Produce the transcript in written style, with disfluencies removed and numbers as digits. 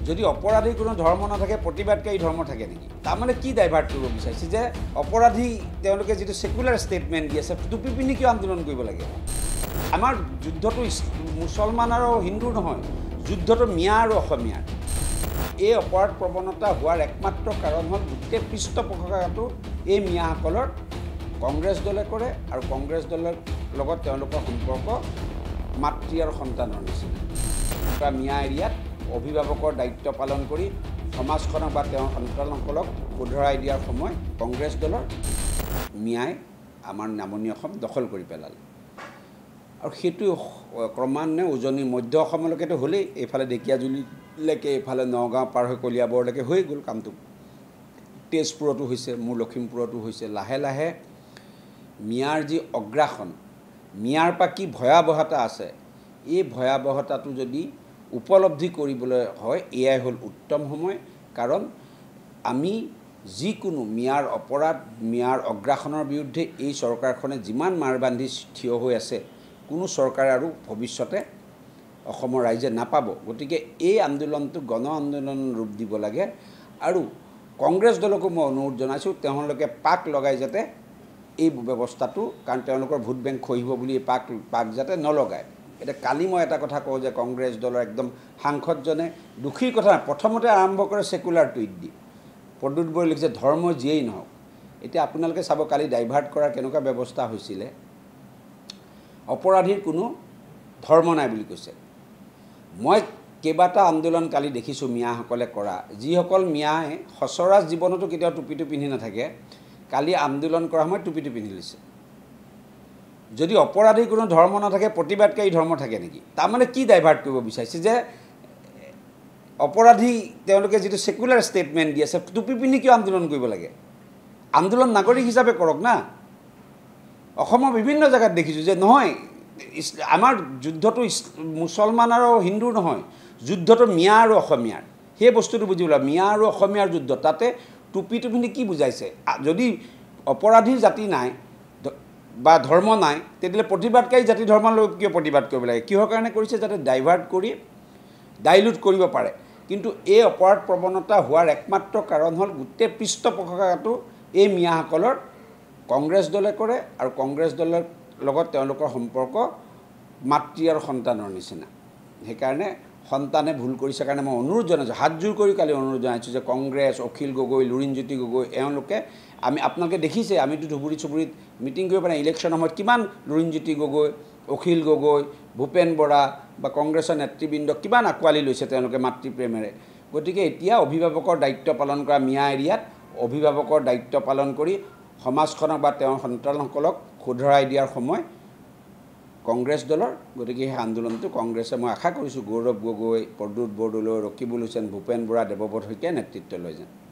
যদি অপৰাধী কোনো ধৰ্ম নাথাকে প্ৰতিবাদকাৰী ধৰ্ম থাকে নেকি তাৰমানে কি ডাইভাৰ্ট কৰিব বিচাৰিছে যে অপৰাধী তেওঁলোকে যেটো সেকুলাৰ ষ্টেটমেন্ট দি আছে টুপি পিন্ধি কিয় আন্দোলন কৰিব লাগে আমাৰ যুদ্ধটো মুছলমান আৰু হিন্দু নহয় যুদ্ধটো মিয়া আৰু অসমীয়াৰ এই অপৰাধ প্ৰৱণতা হোৱাৰ একমাত্ৰ কাৰণ হ'ল গোটেই পৃষ্ঠপোষকতাটো এই মিয়াসকলৰ কংগ্ৰেছ দলে কৰে আৰু কংগ্ৰেছ দলৰ লগত তেওঁলোকৰ সম্পৰ্ক মাতৃ আৰু সন্তানৰ নিচিনা মিয়া এৰিয়াত অভিভাৱকৰ দায়িত্ব পালন কৰি সমাজখনক বা তেওঁৰ সন্তানসকলক শুধৰাই দিয়াৰ সময় কংগ্ৰেছ দলৰ মিয়াই আমাৰ নামনি অসম দখল কৰি পেলালে আৰু সেইটো ক্ৰমান্বয়ে উজনি মধ্য অসমলৈকেতো হ'লেই এইফালে ঢেকিয়াজুলিলৈকে এইফালে নগাঁও পাৰ হৈ কলিয়াবৰলৈকে হৈ গ'ল কামটো তেজপুৰতো হৈছে মোৰ লখিমপুৰতো হৈছে লাহে লাহে মিয়াৰ যি অগ্ৰাসন মিয়াৰ পৰা কি ভয়াৱহতা আছে এই ভয়াৱহতাটো যদি উপলব্ধি কৰিবলৈ হয় এয়াই হ'ল উত্তম সময় কাৰণ আমি যিকোনো মিয়াৰ অপৰাধ মিয়াৰ অগ্ৰাসনৰ বিৰুদ্ধে এই চৰকাৰখনে যিমান মাৰবান্ধি থিয় হৈ আছে কোনো চৰকাৰ আৰু ভৱিষ্যতে অসমৰ ৰাইজে নাপাব গতিকে এই আন্দোলনটো গণ আন্দোলন ৰূপ দিব লাগে আৰু কংগ্ৰেছ দলকো মই অনুৰোধ জনাইছোঁ তেওঁলোকে পাক লগাই যাতে এই ব্যৱস্থাটো কাৰণ তেওঁলোকৰ ভোট বেংক খহিব বুলি পাক যাতে নলগায় এটা কালি মই এটা কথা কওঁ যে কংগ্ৰেছ দলৰ একদম সাংসদজনে দুখীৰ কথা প্ৰথমতে আৰম্ভ কৰে সেকুলাৰ টুইট দি প্ৰদ্যুৎ বৰাই লিখিছে ধৰ্ম যিয়েই নহওক এতিয়া আপোনালোকে চাব কালি ডাইভাৰ্ট কৰাৰ কেনেকুৱা ব্যৱস্থা হৈছিলে অপৰাধীৰ কোনো ধৰ্ম নাই বুলি কৈছে মই কেইবাটা আন্দোলন কালি দেখিছোঁ মিয়াসকলে কৰা যিসকল মিয়াই সচৰাচৰ জীৱনতো কেতিয়াও টুপিটো পিন্ধি নাথাকে কালি আন্দোলন কৰাৰ সময়ত টুপিটো পিন্ধি লৈছে যদি অপৰাধী কোনো ধৰ্ম নাথাকে প্ৰতিবাদকাৰী ধৰ্ম থাকে নেকি তাৰমানে কি ডাইভাৰ্ট কৰিব বিচাৰিছে যে অপৰাধী তেওঁলোকে যেটো সেকুলাৰ ষ্টেটমেন্ট দি আছে টুপি পিন্ধি কিয় আন্দোলন কৰিব লাগে আন্দোলন নাগৰিক হিচাপে কৰক না অসমৰ বিভিন্ন জায়গাত দেখিছোঁ যে নহয় আমাৰ যুদ্ধটো মুছলমান আৰু হিন্দু নহয় যুদ্ধটো মিয়া আৰু অসমীয়াৰ সেই বস্তুটো বুজিবলৈ মিয়া আৰু অসমীয়াৰ যুদ্ধ তাতে টুপিটো পিন্ধি কি বুজাইছে যদি অপৰাধীৰ জাতি নাই বা ধৰ্ম নাই তেতিয়াহ'লে প্ৰতিবাদকাৰী জাতি ধৰ্মৰ লোক কিয় প্ৰতিবাদ কৰিব লাগে কিহৰ কাৰণে কৰিছে যাতে ডাইভাৰ্ট কৰি ডাইলুট কৰিব পাৰে কিন্তু এই অপৰাধ প্ৰৱণতা হোৱাৰ একমাত্ৰ কাৰণ হ'ল গোটেই পৃষ্ঠপোষকতাটো এই মিয়াসকলৰ কংগ্ৰেছ দলে কৰে আৰু কংগ্ৰেছ দলৰ লগত তেওঁলোকৰ সম্পৰ্ক মাতৃ আৰু সন্তানৰ নিচিনা সেইকাৰণে সন্তানে ভুল কৰিছে কাৰণে মই অনুৰোধ জনাইছোঁ হাতজোৰ কৰি কালি অনুৰোধ জনাইছোঁ যে কংগ্ৰেছ অখিল গগৈ লুৰিণজ্যোতি গগৈ এওঁলোকে আপোনালোকে দেখিছে আমিতো ধুবুৰী চুবুৰীত মিটিং কৰিব পাৰে ইলেকশ্যনৰ সময়ত কিমান লুৰিণজ্যোতি গগৈ অখিল গগৈ ভূপেন বৰা বা কংগ্ৰেছৰ নেতৃবৃন্দ কিমান আঁকোৱালি লৈছে তেওঁলোকে মাতৃপ্ৰেমেৰে গতিকে এতিয়া অভিভাৱকৰ দায়িত্ব পালন কৰা মিয়া এৰিয়াত অভিভাৱকৰ দায়িত্ব পালন কৰি সমাজখনক বা তেওঁৰ সন্তানসকলক শুধৰাই দিয়াৰ সময় কংগ্ৰেছ দলৰ গতিকে সেই আন্দোলনটো কংগ্ৰেছে মই আশা কৰিছোঁ গৌৰৱ গগৈ প্ৰদ্যুৎ বৰদলৈ ৰকিবুল হুছেইন ভূপেন বৰা দেৱব্ৰত শইকীয়াই নেতৃত্ব লৈ যায়